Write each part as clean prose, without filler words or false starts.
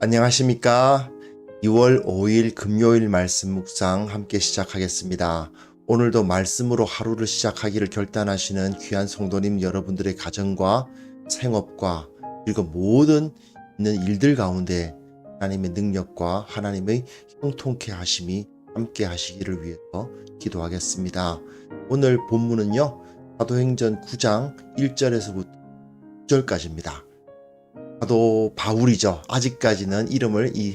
안녕하십니까? 2월 5일 금요일 말씀 묵상 함께 시작하겠습니다. 오늘도 말씀으로 하루를 시작하기를 결단하시는 귀한 성도님 여러분들의 가정과 생업과 그리고 모든 있는 일들 가운데 하나님의 능력과 하나님의 형통케 하심이 함께 하시기를 위해서 기도하겠습니다. 오늘 본문은요, 사도행전 9장 1절에서부터 9절까지입니다. 사도 바울이죠. 아직까지는 이름을 이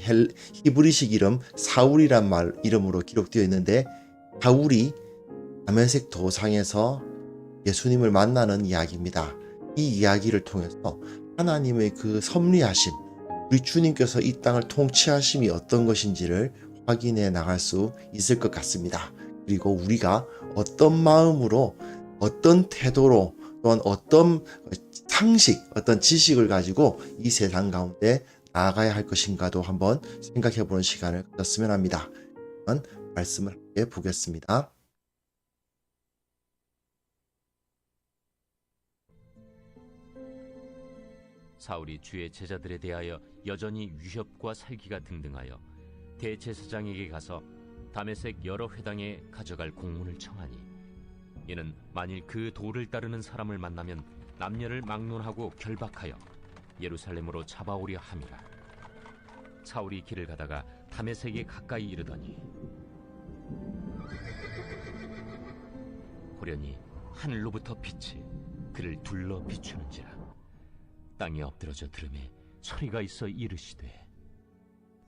히브리식 이름 사울이란 말 이름으로 기록되어 있는데, 바울이 다메섹 도상에서 예수님을 만나는 이야기입니다. 이 이야기를 통해서 하나님의 그 섭리하심, 우리 주님께서 이 땅을 통치하심이 어떤 것인지를 확인해 나갈 수 있을 것 같습니다. 그리고 우리가 어떤 마음으로, 어떤 태도로, 또한 어떤 상식, 어떤 지식을 가지고 이 세상 가운데 나아가야 할 것인가도 한번 생각해 보는 시간을 가졌으면 합니다. 그러면 말씀을 함께 보겠습니다. 사울이 주의 제자들에 대하여 여전히 위협과 살기가 등등하여 대제사장에게 가서 다메섹 여러 회당에 가져갈 공문을 청하니, 이는 만일 그 도를 따르는 사람을 만나면 남녀를 막론하고 결박하여 예루살렘으로 잡아오려 함이라. 사울이 길을 가다가 다메섹에 가까이 이르더니 호련히 하늘로부터 빛이 그를 둘러 비추는지라. 땅에 엎드러져 들음에 소리가 있어 이르시되,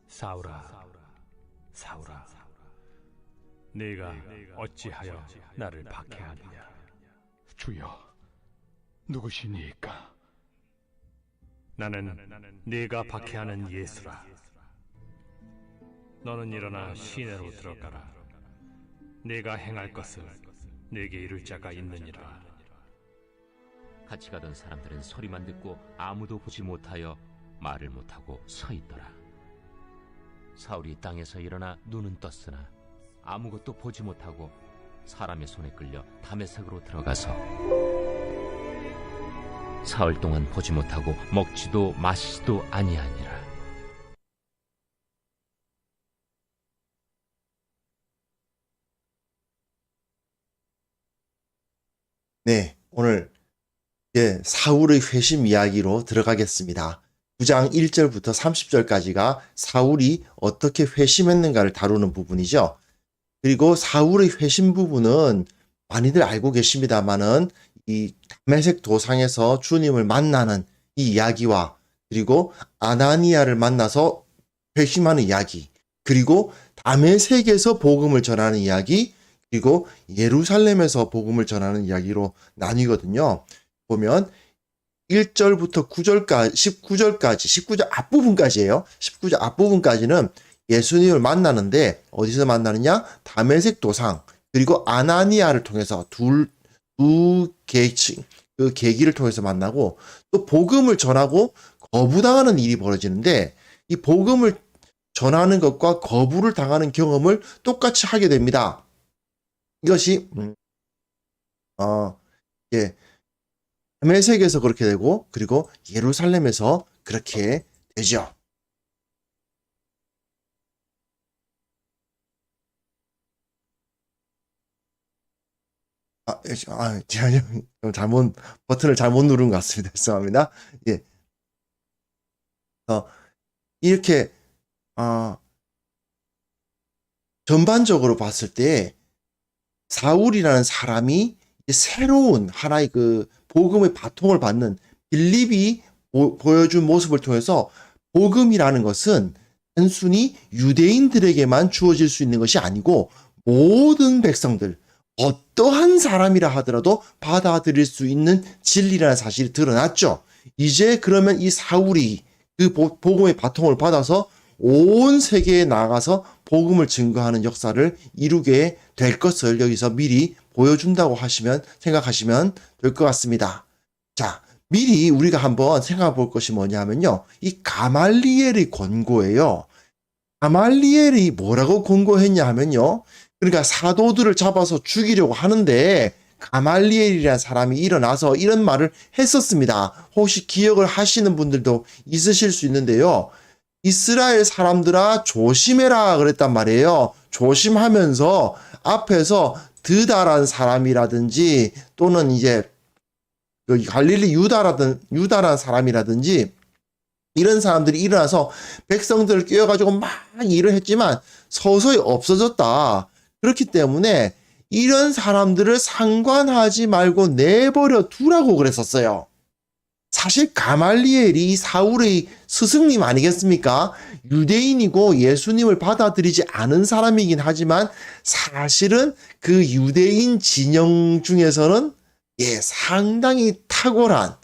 사울아, 사울아, 네가 어찌하여 나를 박해하느냐? 주여, 누구시니까? 나는 네가 박해하는 예수라. 너는 일어나 시내로 들어가라. 네가 행할 것을 네게 이룰 자가 있느니라. 같이 가던 사람들은 소리만 듣고 아무도 보지 못하여 말을 못하고 서 있더라. 사울이 땅에서 일어나 눈은 떴으나 아무것도 보지 못하고 사람의 손에 끌려 다메섹으로 들어가서 사흘 동안 보지 못하고 먹지도 마시지도 아니하니라. 네, 오늘 사울의 회심 이야기로 들어가겠습니다. 9장 1절부터 30절까지가 사울이 어떻게 회심했는가를 다루는 부분이죠. 그리고 사울의 회심 부분은 많이들 알고 계십니다만은 이 다메섹 도상에서 주님을 만나는 이 이야기와, 그리고 아나니아를 만나서 회심하는 이야기, 그리고 다메섹에서 복음을 전하는 이야기, 그리고 예루살렘에서 복음을 전하는 이야기로 나뉘거든요. 보면 1절부터 9절까지, 19절 앞부분까지예요. 19절 앞부분까지는 예수님을 만나는데 어디서 만나느냐? 다메섹 도상, 그리고 아나니아를 통해서 두 계기를 통해서 만나고, 또 복음을 전하고 거부당하는 일이 벌어지는데, 이 복음을 전하는 것과 거부를 당하는 경험을 똑같이 하게 됩니다. 이것이 다메섹에서 그렇게 되고, 그리고 예루살렘에서 그렇게 되죠. 제가 잘못 버튼을 잘못 누른 것 같습니다. 죄송합니다. 예. 이렇게 전반적으로 봤을 때 사울이라는 사람이 새로운 하나의 그 복음의 바통을 받는 빌립이 보여준 모습을 통해서, 복음이라는 것은 단순히 유대인들에게만 주어질 수 있는 것이 아니고 모든 백성들, 어떠한 사람이라 하더라도 받아들일 수 있는 진리라는 사실이 드러났죠. 이제 그러면 이 사울이 그 복음의 바통을 받아서 온 세계에 나가서 복음을 증거하는 역사를 이루게 될 것을 여기서 미리 보여준다고 생각하시면 될 것 같습니다. 자, 미리 우리가 한번 생각해 볼 것이 뭐냐 하면요, 이 가말리엘의 권고예요. 가말리엘이 뭐라고 권고했냐 하면요, 그러니까 사도들을 잡아서 죽이려고 하는데 가말리엘이라는 사람이 일어나서 이런 말을 했었습니다. 혹시 기억을 하시는 분들도 있으실 수 있는데요. 이스라엘 사람들아 조심해라 그랬단 말이에요. 조심하면서 앞에서 드다란 사람이라든지 또는 이제 여기 갈릴리 유다라는 사람이라든지 이런 사람들이 일어나서 백성들을 깨워가지고 막 일을 했지만 서서히 없어졌다. 그렇기 때문에 이런 사람들을 상관하지 말고 내버려 두라고 그랬었어요. 사실 가말리엘이 사울의 스승님 아니겠습니까? 유대인이고 예수님을 받아들이지 않은 사람이긴 하지만 사실은 그 유대인 진영 중에서는 상당히 탁월한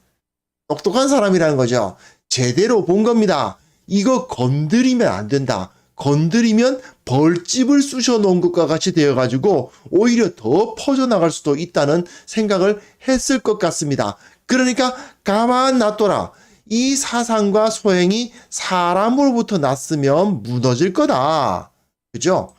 똑똑한 사람이라는 거죠. 제대로 본 겁니다. 이거 건드리면 안 된다. 건드리면 벌집을 쑤셔 놓은 것과 같이 되어가지고 오히려 더 퍼져나갈 수도 있다는 생각을 했을 것 같습니다. 그러니까 가만 놔둬라. 이 사상과 소행이 사람으로부터 났으면 무너질 거다. 그죠?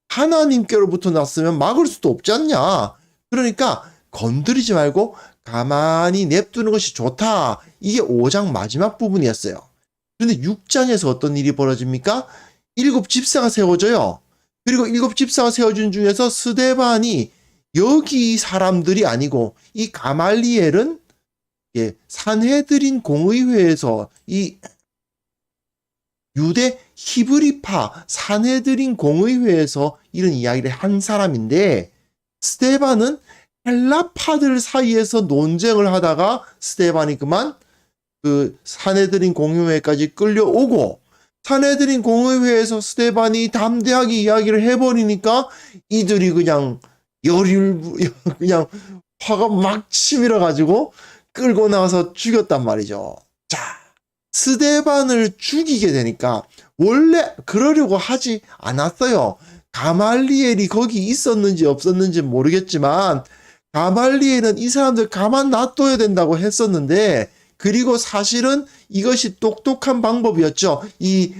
하나님께로부터 났으면 막을 수도 없지 않냐. 그러니까 건드리지 말고 가만히 냅두는 것이 좋다. 이게 5장 마지막 부분이었어요. 그런데 6장에서 어떤 일이 벌어집니까? 7 집사가 세워져요. 그리고 7 집사가 세워진 중에서 스데반이 여기 사람들이 아니고 이 가말리엘은 산헤드린 공의회에서 이 유대 히브리파 산헤드린 공의회에서 이런 이야기를 한 사람인데 스데반은 헬라파들 사이에서 논쟁을 하다가 스데반이 그만 그 산헤드린 공의회까지 끌려오고 산헤드린 공의회에서 스데반이 담대하게 이야기를 해버리니까 이들이 그냥 그냥 화가 막 치밀어 가지고 끌고 나와서 죽였단 말이죠. 자, 스데반을 죽이게 되니까 원래 그러려고 하지 않았어요. 가말리엘이 거기 있었는지 없었는지 모르겠지만 가말리엘은 이 사람들 가만 놔둬야 된다고 했었는데 그리고 사실은 이것이 똑똑한 방법이었죠. 이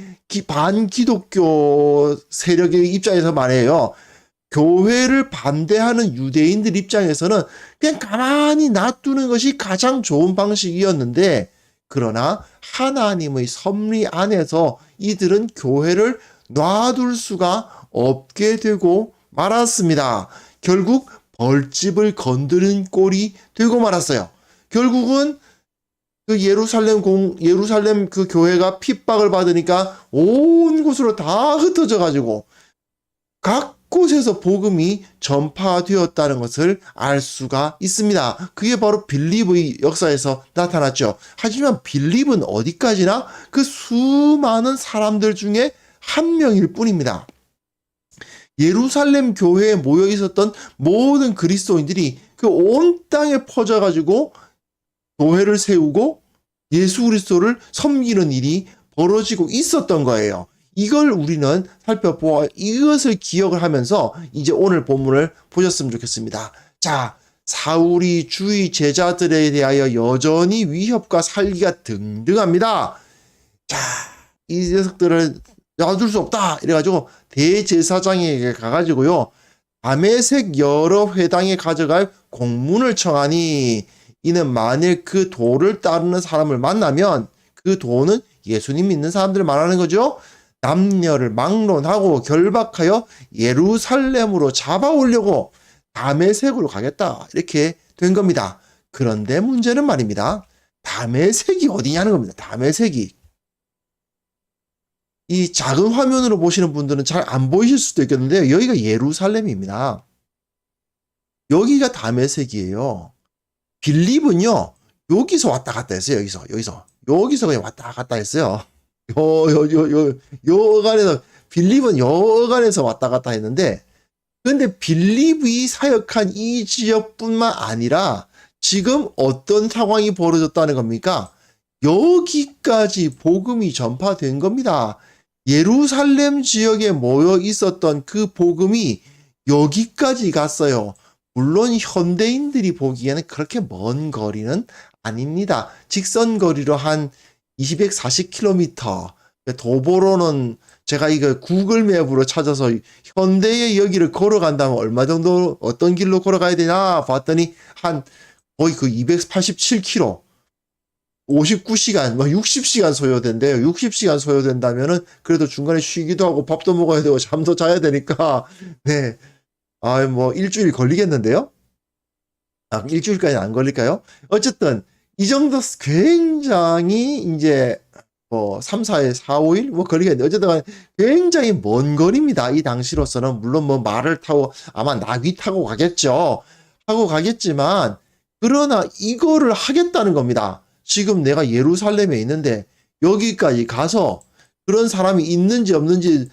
반기독교 세력의 입장에서 말해요. 교회를 반대하는 유대인들 입장에서는 그냥 가만히 놔두는 것이 가장 좋은 방식이었는데 그러나 하나님의 섭리 안에서 이들은 교회를 놔둘 수가 없게 되고 말았습니다. 결국 벌집을 건드린 꼴이 되고 말았어요. 결국은 그 예루살렘 그 교회가 핍박을 받으니까 온 곳으로 다 흩어져 가지고 각 곳에서 복음이 전파되었다는 것을 알 수가 있습니다. 그게 바로 빌립의 역사에서 나타났죠. 하지만 빌립은 어디까지나 그 수많은 사람들 중에 한 명일 뿐입니다. 예루살렘 교회에 모여 있었던 모든 그리스도인들이 그 온 땅에 퍼져가지고 교회를 세우고 예수 그리스도를 섬기는 일이 벌어지고 있었던 거예요. 이걸 우리는 살펴보아 이것을 기억을 하면서 이제 오늘 본문을 보셨으면 좋겠습니다. 자, 사울이 주의 제자들에 대하여 여전히 위협과 살기가 등등합니다. 자, 이 녀석들을 놔둘 수 없다. 이래가지고 대제사장에게 가가지고요. 다메섹 여러 회당에 가져갈 공문을 청하니 이는 만일 그 도를 따르는 사람을 만나면 그 도는 예수님 믿는 사람들을 말하는 거죠. 남녀를 막론하고 결박하여 예루살렘으로 잡아오려고 다메섹으로 가겠다. 이렇게 된 겁니다. 그런데 문제는 말입니다. 다메섹이 어디냐는 겁니다. 다메섹이. 이 작은 화면으로 보시는 분들은 잘 안 보이실 수도 있겠는데요. 여기가 예루살렘입니다. 여기가 다메섹이에요. 빌립은요. 여기서 왔다 갔다 했어요. 여기서 그냥 왔다 갔다 했어요. 여간에서 빌립은 여간에서 왔다 갔다 했는데 근데 빌립이 사역한 이 지역뿐만 아니라 지금 어떤 상황이 벌어졌다는 겁니까? 여기까지 복음이 전파된 겁니다. 예루살렘 지역에 모여 있었던 그 복음이 여기까지 갔어요. 물론 현대인들이 보기에는 그렇게 먼 거리는 아닙니다. 직선 거리로 한 240km. 도보로는 제가 이거 구글 맵으로 찾아서 현대의 여기를 걸어간다면 얼마 정도 어떤 길로 걸어가야 되나 봤더니 한 거의 그 287km. 59시간, 뭐 60시간 소요된대요. 60시간 소요된다면은 그래도 중간에 쉬기도 하고 밥도 먹어야 되고 잠도 자야 되니까 네. 뭐 일주일 걸리겠는데요? 일주일까지는 안 걸릴까요? 어쨌든 이 정도 굉장히 이제 뭐 3, 4일, 4, 5일 뭐 걸리겠는데 어쨌든 간에 굉장히 먼 거리입니다. 이 당시로서는 물론 뭐 말을 타고 아마 나귀 타고 가겠죠. 하고 가겠지만 그러나 이거를 하겠다는 겁니다. 지금 내가 예루살렘에 있는데 여기까지 가서 그런 사람이 있는지 없는지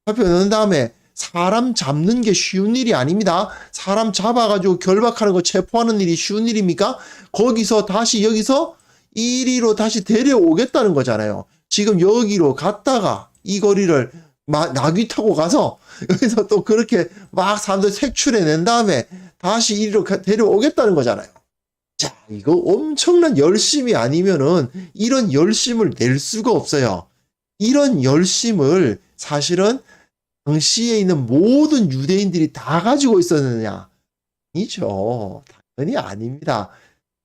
살펴낸 다음에 사람 잡는 게 쉬운 일이 아닙니다. 사람 잡아가지고 결박하는 거 체포하는 일이 쉬운 일입니까? 거기서 다시 여기서 이리로 다시 데려오겠다는 거잖아요. 지금 여기로 갔다가 이 거리를 나귀 타고 가서 여기서 또 그렇게 막 사람들 색출해낸 다음에 다시 이리로 데려오겠다는 거잖아요. 자, 이거 엄청난 열심이 아니면은 이런 열심을 낼 수가 없어요. 이런 열심을 사실은 당시에 있는 모든 유대인들이 다 가지고 있었느냐? 아니죠. 당연히 아닙니다.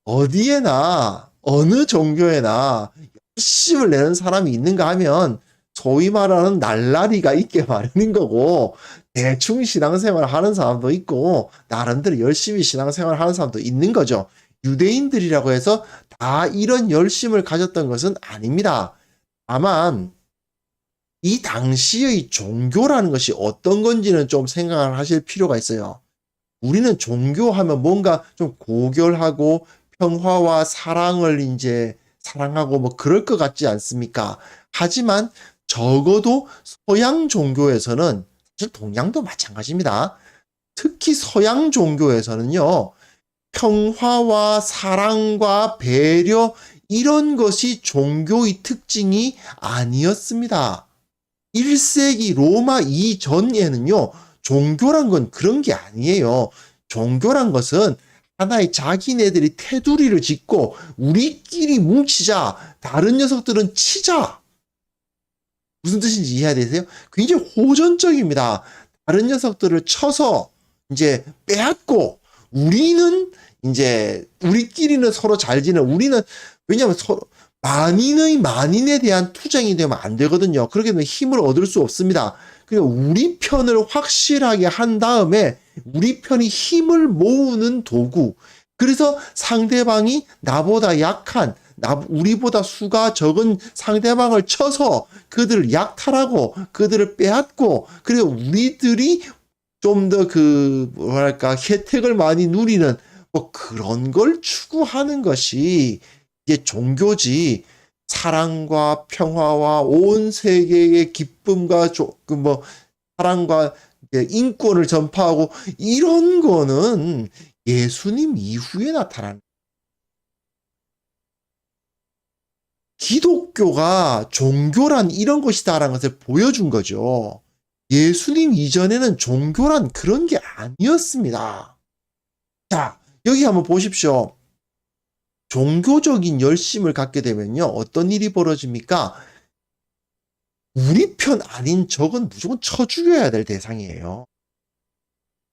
어디에나 어느 종교에나 열심을 내는 사람이 있는가 하면 소위 말하는 날라리가 있게 마련인 거고 대충 신앙생활을 하는 사람도 있고 나름대로 열심히 신앙생활을 하는 사람도 있는 거죠. 유대인들이라고 해서 다 이런 열심을 가졌던 것은 아닙니다. 다만 이 당시의 종교라는 것이 어떤 건지는 좀 생각을 하실 필요가 있어요. 우리는 종교하면 뭔가 좀 고결하고 평화와 사랑을 이제 사랑하고 뭐 그럴 것 같지 않습니까? 하지만 적어도 서양 종교에서는 사실 동양도 마찬가지입니다. 특히 서양 종교에서는요. 평화와 사랑과 배려 이런 것이 종교의 특징이 아니었습니다. 1세기 로마 이전에는요. 종교란 건 그런 게 아니에요. 종교란 것은 하나의 자기네들이 테두리를 짓고 우리끼리 뭉치자. 다른 녀석들은 치자. 무슨 뜻인지 이해해야 되세요? 굉장히 호전적입니다. 다른 녀석들을 쳐서 이제 빼앗고 우리는 이제 우리끼리는 서로 잘 지내. 우리는 왜냐하면 서로 만인에 대한 투쟁이 되면 안 되거든요. 그렇게 되면 힘을 얻을 수 없습니다. 그러니까 우리 편을 확실하게 한 다음에 우리 편이 힘을 모으는 도구. 그래서 상대방이 나보다 약한 우리보다 수가 적은 상대방을 쳐서 그들을 약탈하고 그들을 빼앗고 그리고 우리들이 좀 더 뭐랄까 혜택을 많이 누리는 뭐 그런 걸 추구하는 것이 이게 종교지. 사랑과 평화와 온 세계의 기쁨과 뭐 사랑과 인권을 전파하고 이런 거는 예수님 이후에 나타난 기독교가 종교란 이런 것이다라는 것을 보여준 거죠. 예수님 이전에는 종교란 그런 게 아니었습니다. 자, 여기 한번 보십시오. 종교적인 열심을 갖게 되면요. 어떤 일이 벌어집니까? 우리 편 아닌 적은 무조건 쳐 죽여야 될 대상이에요.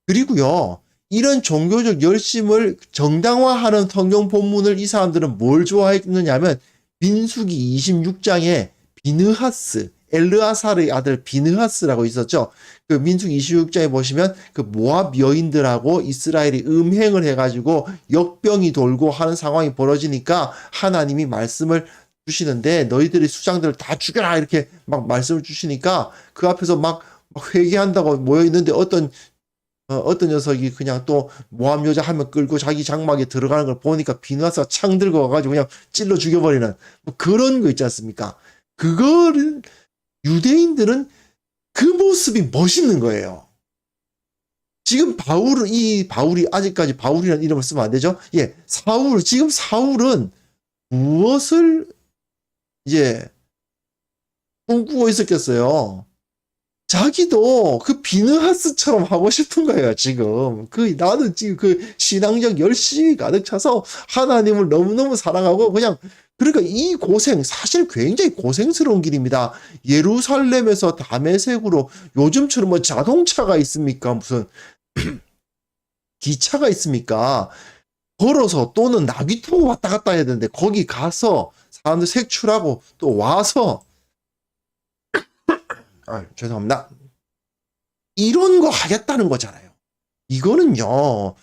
그리고요. 이런 종교적 열심을 정당화하는 성경 본문을 이 사람들은 뭘 좋아했느냐 하면 민수기 26장에 비느하스, 엘르아살의 아들 비느하스라고 있었죠. 그 민수기 26장에 보시면 그 모압 여인들하고 이스라엘이 음행을 해가지고 역병이 돌고 하는 상황이 벌어지니까 하나님이 말씀을 주시는데 너희들이 수장들을 다 죽여라 이렇게 막 말씀을 주시니까 그 앞에서 막 회개한다고 모여 있는데 어떤 녀석이 그냥 또 모함 여자 한 명 끌고 자기 장막에 들어가는 걸 보니까 비느하스가 창 들고 와가지고 그냥 찔러 죽여버리는 뭐 그런 거 있지 않습니까? 그거를 유대인들은 그 모습이 멋있는 거예요. 지금 바울이 아직까지 바울이라는 이름을 쓰면 안 되죠? 예, 지금 사울은 무엇을 이제 꿈꾸고 있었겠어요? 자기도 그 비느하스처럼 하고 싶은 거예요, 지금. 나는 지금 그 신앙적 열심이 가득 차서 하나님을 너무너무 사랑하고 그러니까 이 고생, 사실 굉장히 고생스러운 길입니다. 예루살렘에서 다메섹으로 요즘처럼 뭐 자동차가 있습니까? 무슨 기차가 있습니까? 걸어서 또는 나귀 타고 왔다 갔다 해야 되는데 거기 가서 사람들 색출하고 또 와서 죄송합니다. 이런 거 하겠다는 거잖아요. 이거는요,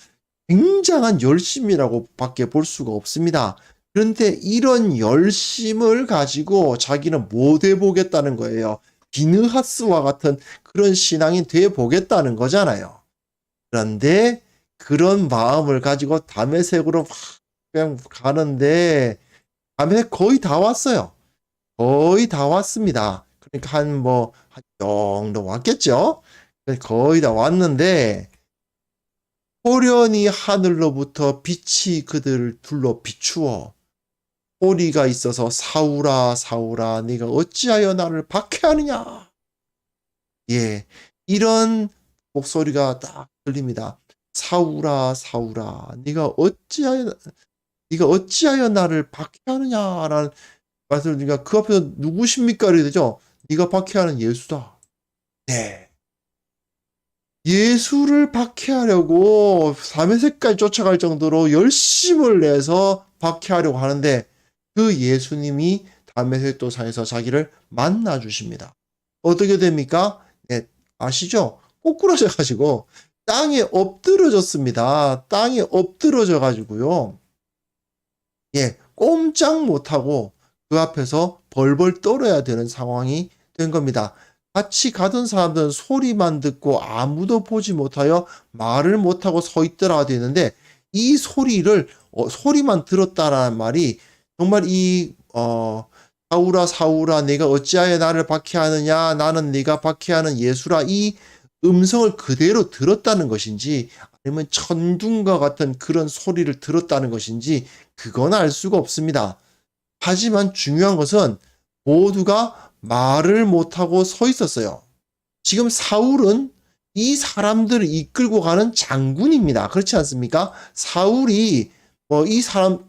굉장한 열심이라고 밖에 볼 수가 없습니다. 그런데 이런 열심을 가지고 자기는 못 해보겠다는 거예요. 비느하스와 같은 그런 신앙이 돼 보겠다는 거잖아요. 그런데 그런 마음을 가지고 다메섹으로 막 그냥 가는데 다메섹 거의 다 왔어요. 거의 다 왔습니다. 그러니까 한 정도 왔겠죠? 거의 다 왔는데 호련히 하늘로부터 빛이 그들을 둘러 비추어 소리가 있어서 사울아 사울아 네가 어찌하여 나를 박해하느냐. 예, 이런 목소리가 딱 들립니다. 사울아 사울아 네가 어찌하여 나를 박해하느냐라는 말씀을 드리니까 그 앞에서 누구십니까? 이렇게 되죠. 네가 박해하는 예수다. 네. 예수를 박해하려고 다메섹까지 쫓아갈 정도로 열심을 내서 박해하려고 하는데 그 예수님이 다메섹 도상에서 자기를 만나 주십니다. 어떻게 됩니까? 네, 아시죠? 꼬꾸라져 가지고 땅에 엎드러졌습니다. 땅에 엎드러져 가지고요. 예, 꼼짝 못하고 그 앞에서 벌벌 떨어야 되는 상황이 된 겁니다. 같이 가던 사람들은 소리만 듣고 아무도 보지 못하여 말을 못하고 서 있더라 되어 있는데 이 소리를 소리만 들었다라는 말이 정말 사울아 사울아 내가 어찌하여 나를 박해하느냐 나는 네가 박해하는 예수라 이 음성을 그대로 들었다는 것인지 아니면 천둥과 같은 그런 소리를 들었다는 것인지 그건 알 수가 없습니다. 하지만 중요한 것은 모두가 말을 못하고 서 있었어요. 지금 사울은 이 사람들을 이끌고 가는 장군입니다. 그렇지 않습니까? 사울이 이 사람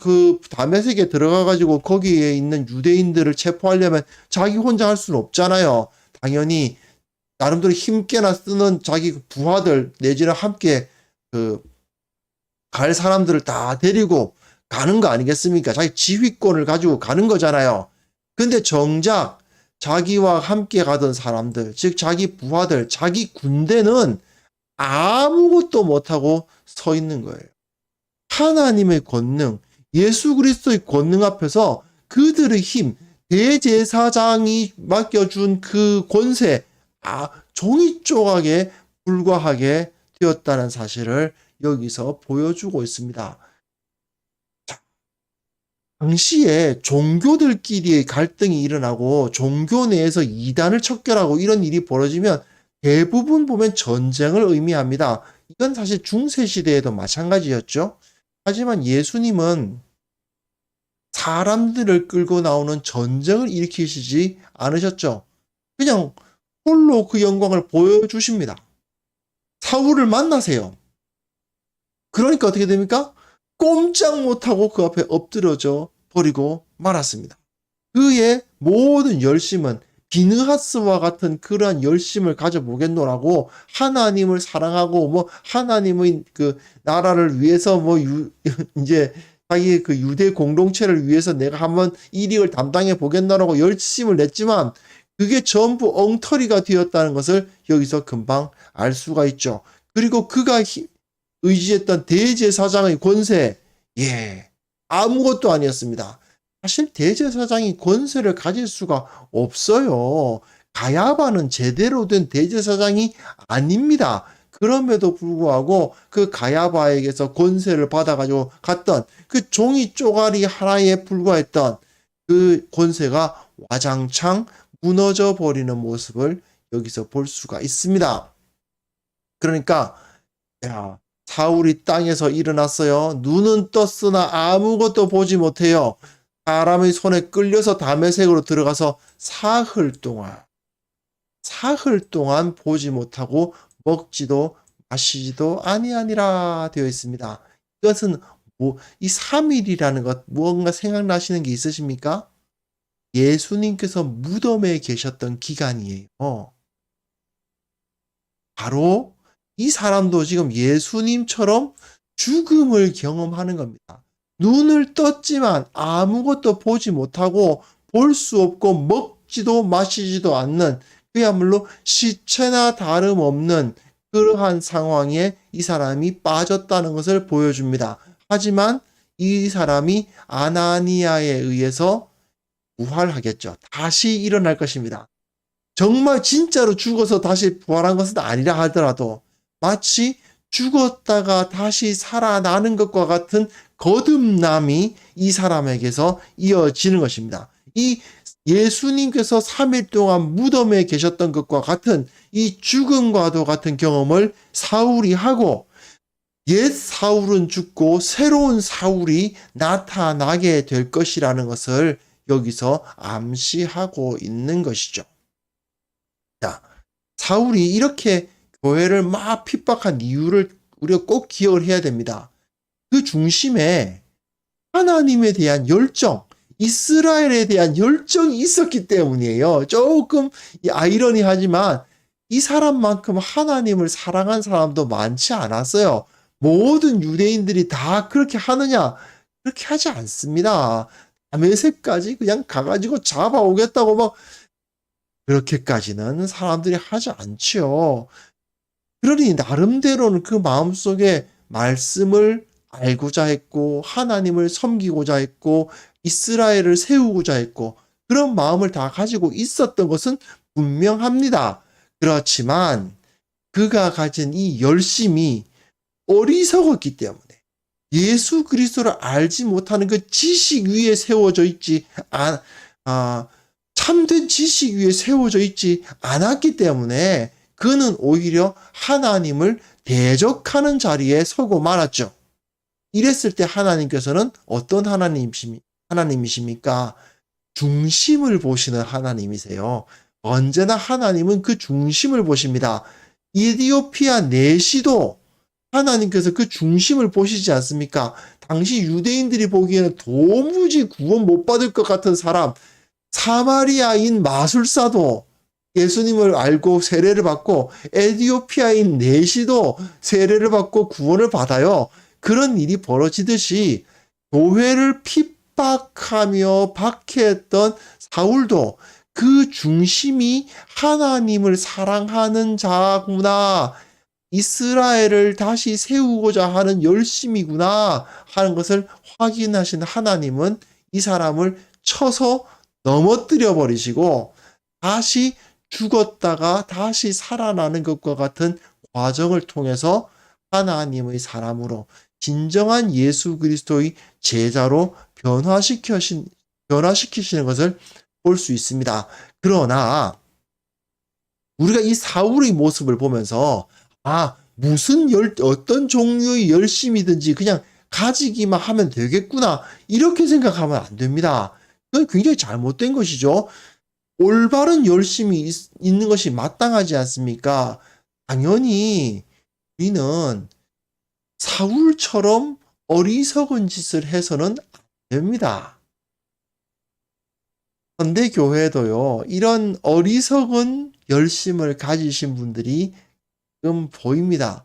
다메섹에 들어가 가지고 거기에 있는 유대인들을 체포하려면 자기 혼자 할 수는 없잖아요. 당연히 나름대로 힘께나 쓰는 자기 부하들 내지는 함께 갈 사람들을 다 데리고 가는 거 아니겠습니까? 자기 지휘권을 가지고 가는 거잖아요. 근데 정작 자기와 함께 가던 사람들, 즉 자기 부하들, 자기 군대는 아무것도 못하고 서 있는 거예요. 하나님의 권능, 예수 그리스도의 권능 앞에서 그들의 힘, 대제사장이 맡겨준 그 권세, 종이 조각에 불과하게 되었다는 사실을 여기서 보여주고 있습니다. 당시에 종교들끼리의 갈등이 일어나고 종교 내에서 이단을 척결하고 이런 일이 벌어지면 대부분 보면 전쟁을 의미합니다. 이건 사실 중세시대에도 마찬가지였죠. 하지만 예수님은 사람들을 끌고 나오는 전쟁을 일으키시지 않으셨죠. 그냥 홀로 그 영광을 보여주십니다. 사울을 만나세요. 그러니까 어떻게 됩니까? 꼼짝 못하고 그 앞에 엎드려져 버리고 말았습니다. 그의 모든 열심은 비느하스와 같은 그러한 열심을 가져보겠노라고 하나님을 사랑하고 하나님의 그 나라를 위해서 이제 자기 그 유대 공동체를 위해서 내가 한번 일익을 담당해 보겠노라고 열심을 냈지만 그게 전부 엉터리가 되었다는 것을 여기서 금방 알 수가 있죠. 그리고 그가 의지했던 대제사장의 권세, 아무것도 아니었습니다. 사실 대제사장이 권세를 가질 수가 없어요. 가야바는 제대로 된 대제사장이 아닙니다. 그럼에도 불구하고 그 가야바에게서 권세를 받아가지고 갔던 그 종이 쪼가리 하나에 불과했던 그 권세가 와장창 무너져 버리는 모습을 여기서 볼 수가 있습니다. 그러니까 사울이 땅에서 일어났어요. 눈은 떴으나 아무것도 보지 못해요. 사람의 손에 끌려서 다메섹으로 들어가서 사흘 동안 보지 못하고 먹지도 마시지도 아니하니라 되어 있습니다. 이것은 이 3일이라는 것 무언가 생각나시는 게 있으십니까? 예수님께서 무덤에 계셨던 기간이에요. 바로 이 사람도 지금 예수님처럼 죽음을 경험하는 겁니다. 눈을 떴지만 아무것도 보지 못하고 볼 수 없고 먹지도 마시지도 않는 그야말로 시체나 다름없는 그러한 상황에 이 사람이 빠졌다는 것을 보여줍니다. 하지만 이 사람이 아나니아에 의해서 부활하겠죠. 다시 일어날 것입니다. 정말 진짜로 죽어서 다시 부활한 것은 아니라 하더라도 마치 죽었다가 다시 살아나는 것과 같은 거듭남이 이 사람에게서 이어지는 것입니다. 이 예수님께서 3일 동안 무덤에 계셨던 것과 같은 이 죽음과도 같은 경험을 사울이 하고 옛 사울은 죽고 새로운 사울이 나타나게 될 것이라는 것을 여기서 암시하고 있는 것이죠. 자, 사울이 이렇게 교회를 막 핍박한 이유를 우리가 꼭 기억을 해야 됩니다. 그 중심에 하나님에 대한 열정, 이스라엘에 대한 열정이 있었기 때문이에요. 조금 아이러니하지만 이 사람만큼 하나님을 사랑한 사람도 많지 않았어요. 모든 유대인들이 다 그렇게 하느냐? 그렇게 하지 않습니다. 다메섹까지 그냥 가가지고 잡아오겠다고 막 그렇게까지는 사람들이 하지 않지요. 그러니 나름대로는 그 마음속에 말씀을 알고자 했고 하나님을 섬기고자 했고 이스라엘을 세우고자 했고 그런 마음을 다 가지고 있었던 것은 분명합니다. 그렇지만 그가 가진 이 열심이 어리석었기 때문에 예수 그리스도를 알지 못하는 그 지식 위에 세워져 있지 참된 지식 위에 세워져 있지 않았기 때문에 그는 오히려 하나님을 대적하는 자리에 서고 말았죠. 이랬을 때 하나님께서는 어떤 하나님이십니까? 중심을 보시는 하나님이세요. 언제나 하나님은 그 중심을 보십니다. 이디오피아 내시도 하나님께서 그 중심을 보시지 않습니까? 당시 유대인들이 보기에는 도무지 구원 못 받을 것 같은 사람, 사마리아인 마술사도 예수님을 알고 세례를 받고 에티오피아인 내시도 세례를 받고 구원을 받아요. 그런 일이 벌어지듯이 교회를 핍박하며 박해했던 사울도 그 중심이 하나님을 사랑하는 자구나, 이스라엘을 다시 세우고자 하는 열심이구나 하는 것을 확인하신 하나님은 이 사람을 쳐서 넘어뜨려 버리시고 다시 죽었다가 다시 살아나는 것과 같은 과정을 통해서 하나님의 사람으로 진정한 예수 그리스도의 제자로 변화시키시는 것을 볼 수 있습니다. 그러나 우리가 이 사울의 모습을 보면서 어떤 종류의 열심이든지 그냥 가지기만 하면 되겠구나 이렇게 생각하면 안 됩니다. 그건 굉장히 잘못된 것이죠. 올바른 열심이 있는 것이 마땅하지 않습니까? 당연히 우리는 사울처럼 어리석은 짓을 해서는 안 됩니다. 현대교회도요, 이런 어리석은 열심을 가지신 분들이 지금 보입니다.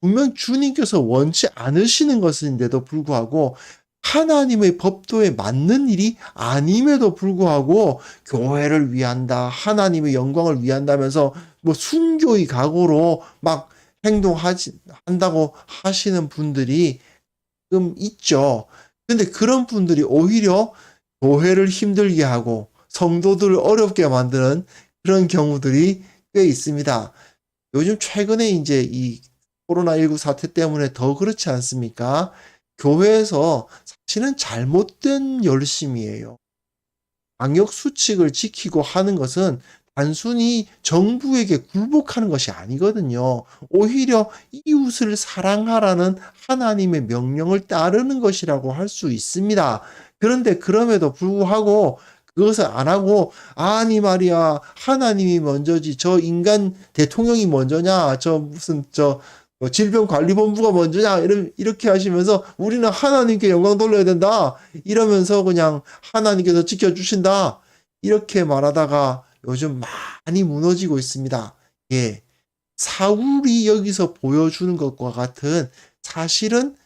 분명 주님께서 원치 않으시는 것인데도 불구하고 하나님의 법도에 맞는 일이 아님에도 불구하고 교회를 위한다, 하나님의 영광을 위한다면서 뭐 순교의 각오로 막 한다고 하시는 분들이 지금 있죠. 근데 그런 분들이 오히려 교회를 힘들게 하고 성도들을 어렵게 만드는 그런 경우들이 꽤 있습니다. 요즘 최근에 이제 이 코로나19 사태 때문에 더 그렇지 않습니까? 교회에서 사실은 잘못된 열심이에요. 방역 수칙을 지키고 하는 것은 단순히 정부에게 굴복하는 것이 아니거든요. 오히려 이웃을 사랑하라는 하나님의 명령을 따르는 것이라고 할 수 있습니다. 그런데 그럼에도 불구하고 그것을 안 하고 아니 말이야 하나님이 먼저지 저 인간 대통령이 먼저냐 저 무슨 질병관리본부가 먼저냐 이렇게 하시면서 우리는 하나님께 영광 돌려야 된다 이러면서 그냥 하나님께서 지켜주신다 이렇게 말하다가 요즘 많이 무너지고 있습니다. 예, 사울이 여기서 보여주는 것과 같은 사실은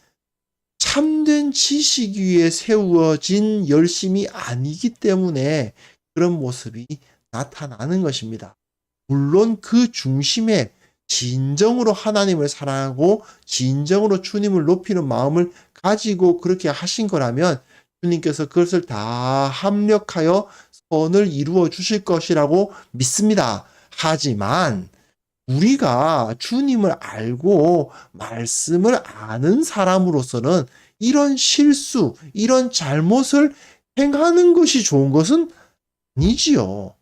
참된 지식 위에 세워진 열심이 아니기 때문에 그런 모습이 나타나는 것입니다. 물론 그 중심에 진정으로 하나님을 사랑하고 진정으로 주님을 높이는 마음을 가지고 그렇게 하신 거라면 주님께서 그것을 다 합력하여 선을 이루어 주실 것이라고 믿습니다. 하지만 우리가 주님을 알고 말씀을 아는 사람으로서는 이런 실수, 이런 잘못을 행하는 것이 좋은 것은 아니지요.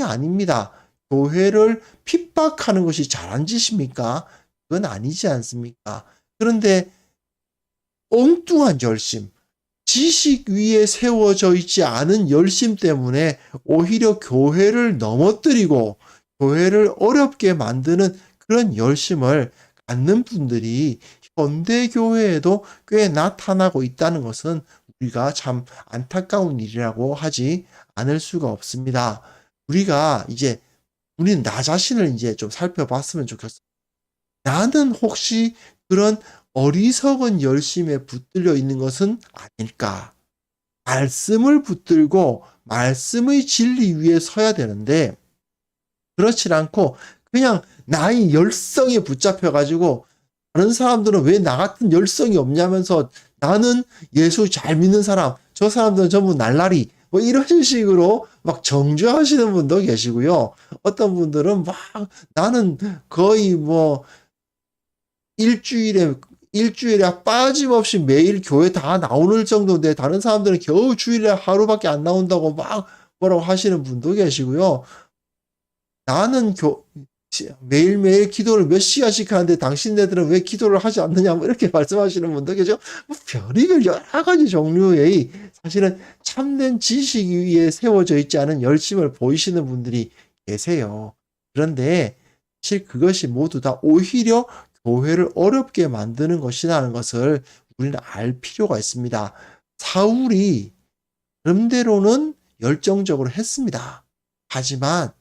아닙니다. 교회를 핍박하는 것이 잘한 짓입니까? 그건 아니지 않습니까? 그런데 엉뚱한 열심, 지식 위에 세워져 있지 않은 열심 때문에 오히려 교회를 넘어뜨리고 교회를 어렵게 만드는 그런 열심을 갖는 분들이 현대교회에도 꽤 나타나고 있다는 것은 우리가 참 안타까운 일이라고 하지 않을 수가 없습니다. 우리는 나 자신을 이제 좀 살펴봤으면 좋겠어. 나는 혹시 그런 어리석은 열심에 붙들려 있는 것은 아닐까? 말씀을 붙들고 말씀의 진리 위에 서야 되는데 그렇지 않고 그냥 나의 열성에 붙잡혀가지고 다른 사람들은 왜 나 같은 열성이 없냐면서 나는 예수 잘 믿는 사람, 저 사람들은 전부 날라리 뭐 이런 식으로 막 정죄하시는 분도 계시고요. 어떤 분들은 막 나는 거의 뭐 일주일에 빠짐없이 매일 교회 다 나오는 정도인데 다른 사람들은 겨우 주일에 하루밖에 안 나온다고 막 뭐라고 하시는 분도 계시고요. 나는 매일매일 기도를 몇 시간씩 하는데 당신네들은 왜 기도를 하지 않느냐 뭐 이렇게 말씀하시는 분도 계죠. 뭐 별의별 여러 가지 종류의 사실은 참된 지식 위에 세워져 있지 않은 열심을 보이시는 분들이 계세요. 그런데 사실 그것이 모두 다 오히려 교회를 어렵게 만드는 것이라는 것을 우리는 알 필요가 있습니다. 사울이 나름대로는 열정적으로 했습니다. 하지만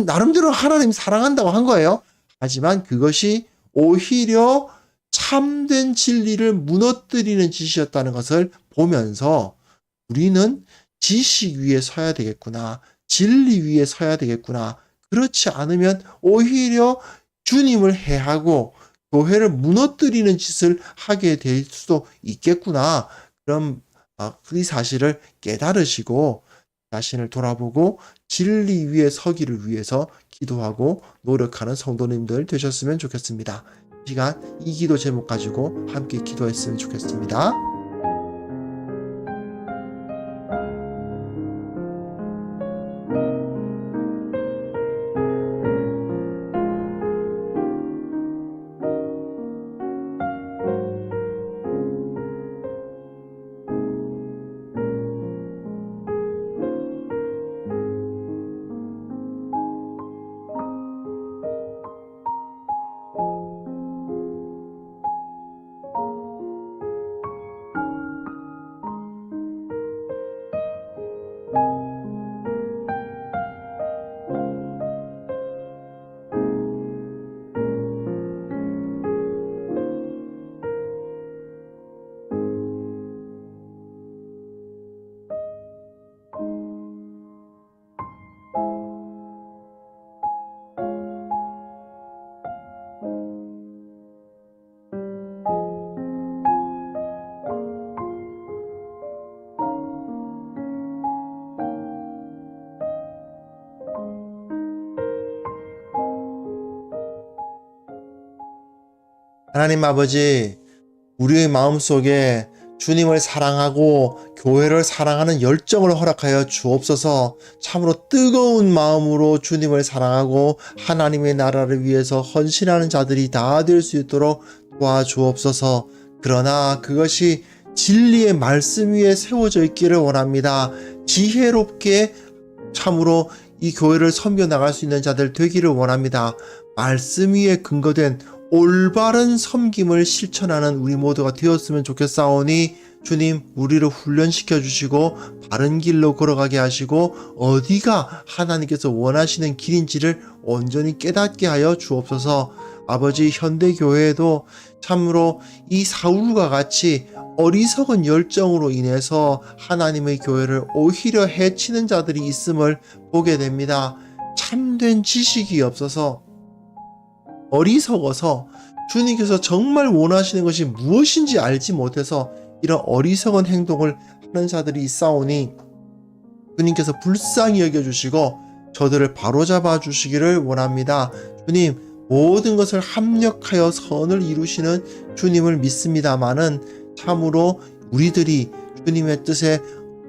나름대로 하나님 사랑한다고 한 거예요. 하지만 그것이 오히려 참된 진리를 무너뜨리는 짓이었다는 것을 보면서 우리는 지식 위에 서야 되겠구나. 진리 위에 서야 되겠구나. 그렇지 않으면 오히려 주님을 해하고 교회를 무너뜨리는 짓을 하게 될 수도 있겠구나. 그런 이 사실을 깨달으시고 자신을 돌아보고 진리 위에 서기를 위해서 기도하고 노력하는 성도님들 되셨으면 좋겠습니다. 이 시간 이 기도 제목 가지고 함께 기도했으면 좋겠습니다. 하나님 아버지, 우리의 마음속에 주님을 사랑하고 교회를 사랑하는 열정을 허락하여 주옵소서. 참으로 뜨거운 마음으로 주님을 사랑하고 하나님의 나라를 위해서 헌신하는 자들이 다 될 수 있도록 도와주옵소서. 그러나 그것이 진리의 말씀 위에 세워져 있기를 원합니다. 지혜롭게 참으로 이 교회를 섬겨 나갈 수 있는 자들 되기를 원합니다. 말씀 위에 근거된 올바른 섬김을 실천하는 우리 모두가 되었으면 좋겠사오니 주님, 우리를 훈련시켜 주시고 바른 길로 걸어가게 하시고 어디가 하나님께서 원하시는 길인지를 온전히 깨닫게 하여 주옵소서. 아버지, 현대교회에도 참으로 이 사울과 같이 어리석은 열정으로 인해서 하나님의 교회를 오히려 해치는 자들이 있음을 보게 됩니다. 참된 지식이 없어서 어리석어서 주님께서 정말 원하시는 것이 무엇인지 알지 못해서 이런 어리석은 행동을 하는 자들이 있사오니 주님께서 불쌍히 여겨주시고 저들을 바로잡아 주시기를 원합니다. 주님, 모든 것을 합력하여 선을 이루시는 주님을 믿습니다마는 참으로 우리들이 주님의 뜻에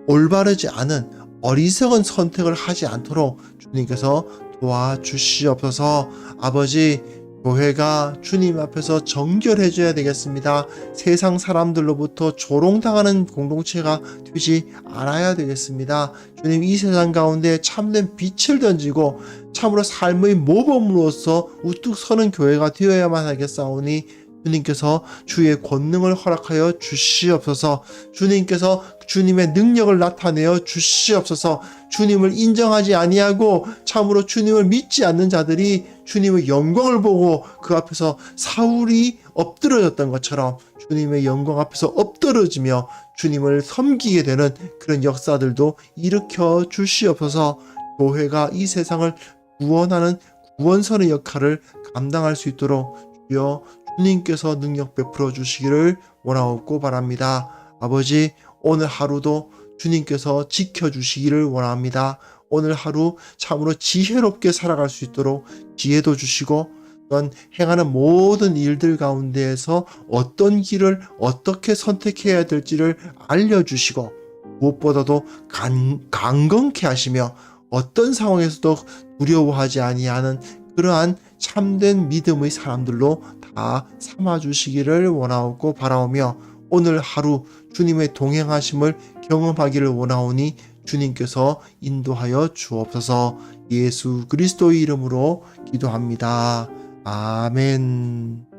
올바르지 않은 어리석은 선택을 하지 않도록 주님께서 도와주시옵소서. 아버지, 교회가 주님 앞에서 정결해져야 되겠습니다. 세상 사람들로부터 조롱당하는 공동체가 되지 않아야 되겠습니다. 주님, 이 세상 가운데 참된 빛을 던지고 참으로 삶의 모범으로서 우뚝 서는 교회가 되어야만 하겠사오니 주님께서 주의 권능을 허락하여 주시옵소서. 주님께서 주님의 능력을 나타내어 주시옵소서. 주님을 인정하지 아니하고 참으로 주님을 믿지 않는 자들이 주님의 영광을 보고 그 앞에서 사울이 엎드러졌던 것처럼 주님의 영광 앞에서 엎드러지며 주님을 섬기게 되는 그런 역사들도 일으켜 주시옵소서. 교회가 이 세상을 구원하는 구원선의 역할을 감당할 수 있도록 주여 주님께서 능력 베풀어 주시기를 원하옵고 바랍니다. 아버지, 오늘 하루도 주님께서 지켜주시기를 원합니다. 오늘 하루 참으로 지혜롭게 살아갈 수 있도록 지혜도 주시고 또한 행하는 모든 일들 가운데에서 어떤 길을 어떻게 선택해야 될지를 알려주시고 무엇보다도 강건케 하시며 어떤 상황에서도 두려워하지 아니하는 그러한 참된 믿음의 사람들로 다 삼아주시기를 원하옵고 바라오며 오늘 하루 주님의 동행하심을 경험하기를 원하오니 주님께서 인도하여 주옵소서. 예수 그리스도의 이름으로 기도합니다. 아멘.